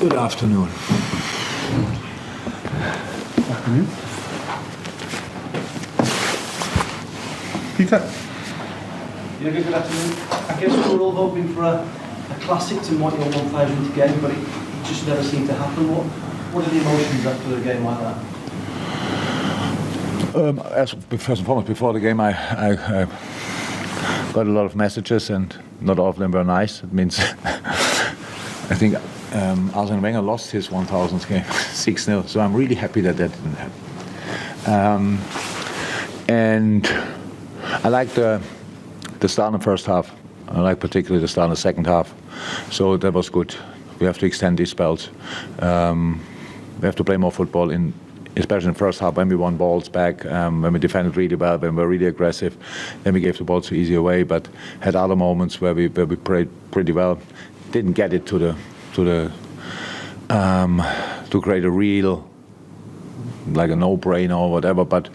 Good afternoon. Afternoon. Peter? Jürgen, good afternoon. I guess we were all hoping for a classic to mark your 1,000th game, but it just never seemed to happen. What are the emotions after a game like that? First and foremost, before the game, I got a lot of messages, and not all of them were nice. It means I think Arsene Wenger lost his 1,000th game 6-0, so I'm really happy that didn't happen. And I like the start in the first half. I like particularly the start in the second half. So that was good. We have to extend these spells. We have to play more football, especially in the first half when we won balls back, when we defended really well, when we were really aggressive. Then we gave the ball too easy away, but had other moments where we played pretty well. Didn't get it to create a real, like a no-brainer or whatever, but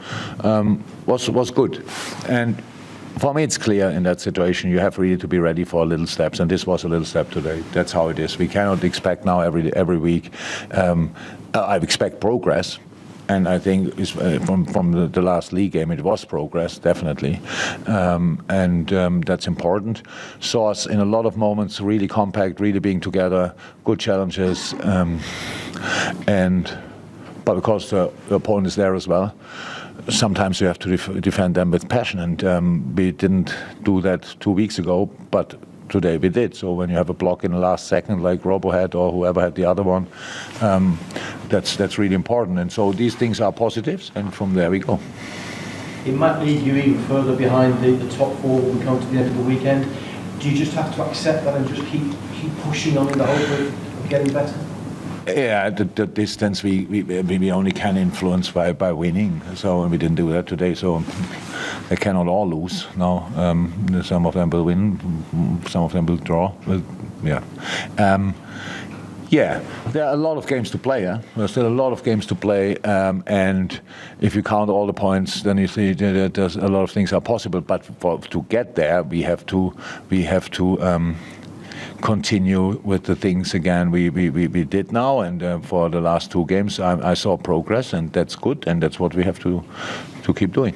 was good. And for me, it's clear in that situation you have really to be ready for little steps, and this was a little step today. That's how it is. We cannot expect now every week. I expect progress, and I think from the last league game it was progress, definitely, and that's important. Saw us in a lot of moments really compact, really being together, good challenges, but because the opponent is there as well. Sometimes you have to defend them with passion, and we didn't do that 2 weeks ago, but today we did. So when you have a block in the last second, like Robo had or whoever had the other one, that's really important. And so these things are positives, and from there we go. It might leave you even further behind the top four when we come to the end of the weekend. Do you just have to accept that and just keep pushing on in the hope of getting better? Yeah, the distance we only can influence by winning. So we didn't do that today. So they cannot all lose. No, some of them will win, some of them will draw. Yeah, there are a lot of games to play. There's still a lot of games to play, and if you count all the points, then you see that there's a lot of things are possible. But to get there, we have to. Continue with the things again we did now, and for the last 2 games I saw progress, and that's good, and that's what we have to keep doing.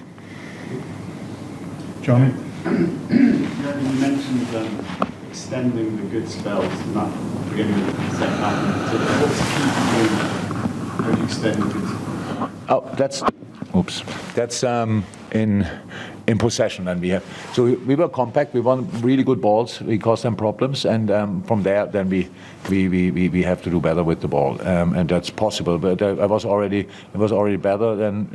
Johnny? You mentioned extending the good spells and that beginning of the second half. So what's the key to doing that? How do you extend the good spells? Oh, that's in possession, and we were compact. We won really good balls. We caused them problems, and from there, then we have to do better with the ball, and that's possible. But it was already better than.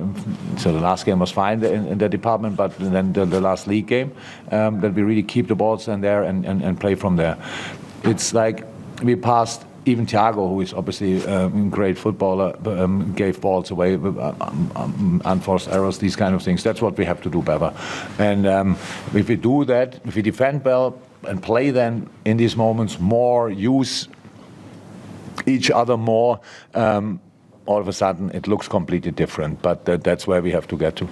So the last game was fine in that department, but then the last league game, that we really keep the balls in there and play from there. It's like we passed. Even Thiago, who is obviously a great footballer, gave balls away, unforced errors, these kind of things. That's what we have to do better. And if we do that, if we defend well and play then in these moments more, use each other more, all of a sudden it looks completely different. But that's where we have to get to.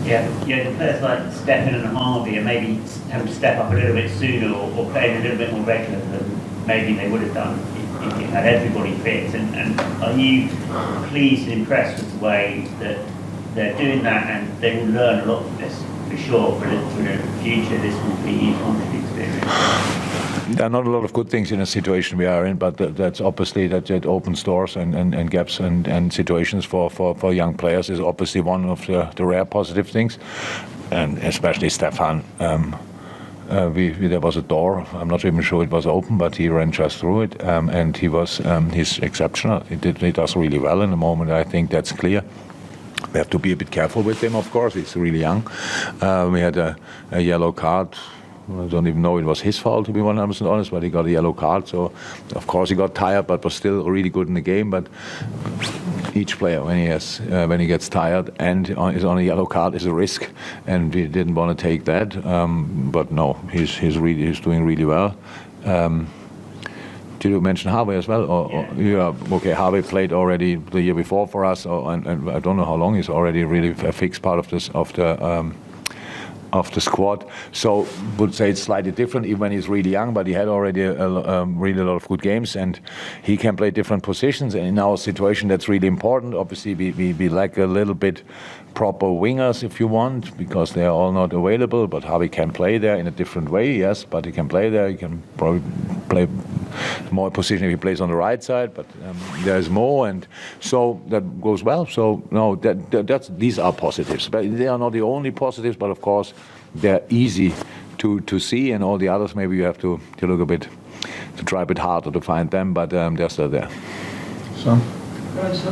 Yeah, the players like Stefan and Harvey are maybe having to step up a little bit sooner or playing a little bit more regular than maybe they would have done if you had everybody fit. And are you pleased and impressed with the way that they're doing that, and they will learn a lot from this for sure for the future? This will be a positive experience. There are not a lot of good things in the situation we are in, but that's obviously that it opens doors and gaps and situations for young players is obviously one of the rare positive things, and especially Stefan. There was a door. I'm not even sure it was open, but he ran just through it, and he's exceptional. He does really well in the moment. I think that's clear. We have to be a bit careful with him, of course. He's really young. We had a yellow card. I don't even know it was his fault, to be 100% honest, but he got a yellow card. So, of course, he got tired, but was still really good in the game. But each player, when he gets tired and is on a yellow card, is a risk, and we didn't want to take that. But no, he's doing really well. Did you mention Harvey as well? Yeah. Okay, Harvey played already the year before for us, and I don't know how long. He's already really a fixed part of of the squad. So would say it's slightly different, even when he's really young, but he had already really a lot of good games, and he can play different positions. And in our situation, that's really important. Obviously, we lack a little bit proper wingers, if you want, because they are all not available. But Harvey can play there in a different way, yes, but he can play there. He can probably play more position if he plays on the right side, but there's more, and so that goes well. So no, these are positives, but they are not the only positives. But of course, they're easy to see, and all the others maybe you have to look a bit, to try a bit harder to find them, but they're still there. Sam? Right, so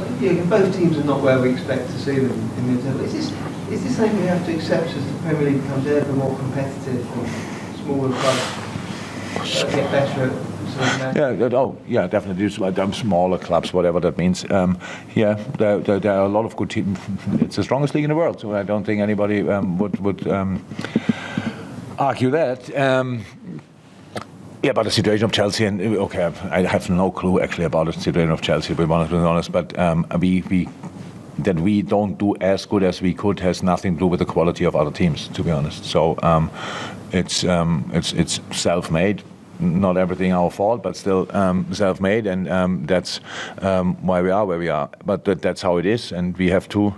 both teams are not where we expect to see them in the table. Is this something we have to accept as the Premier League becomes ever more competitive and smaller clubs get better at? Yeah, definitely. Smaller clubs, whatever that means. There are a lot of good teams. It's the strongest league in the world, so I don't think anybody would argue that. But the situation of Chelsea, and okay, I have no clue actually about the situation of Chelsea, to be honest. But that we don't do as good as we could has nothing to do with the quality of other teams, to be honest. So it's self-made. Not everything our fault, but still self-made, and that's why we are where we are. But that's how it is, and we have to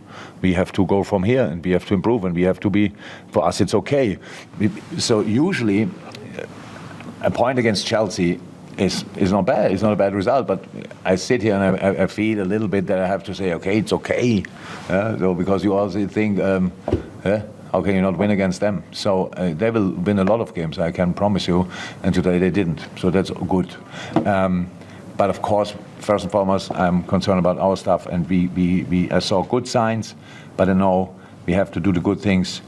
go from here, and we have to improve, and we have to be. For us, it's okay. So usually, a point against Chelsea is not bad. It's not a bad result. But I sit here and I feel a little bit that I have to say, okay, it's okay. So because you also think. How can you not win against them? So they will win a lot of games, I can promise you, and today they didn't. So that's good. But of course, first and foremost, I'm concerned about our stuff, and I saw good signs, but I know we have to do the good things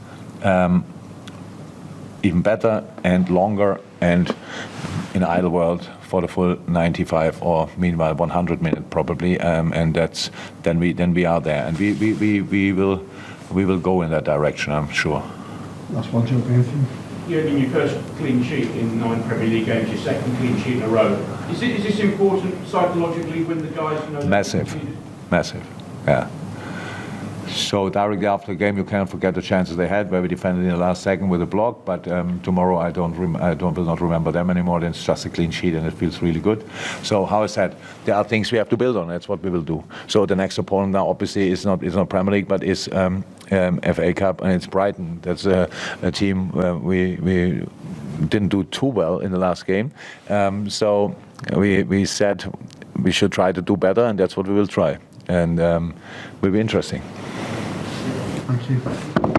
even better and longer, and in an idle world for the full 95 or meanwhile 100 minutes probably, and that's then we are there, and we will go in that direction, I'm sure. Last one, Jurgen. Jurgen, your first clean sheet in 9 Premier League games, your second clean sheet in a row. Is this important psychologically when the guys know? Massive, yeah. So directly after the game, you can't forget the chances they had, where we defended in the last second with a block. But tomorrow, I will not remember them anymore. It's just a clean sheet, and it feels really good. So, how I said, there are things we have to build on. That's what we will do. So the next opponent now, obviously, is not Premier League, but is FA Cup, and it's Brighton. That's a team we didn't do too well in the last game. So we said we should try to do better, and that's what we will try. And will be interesting. Thank you.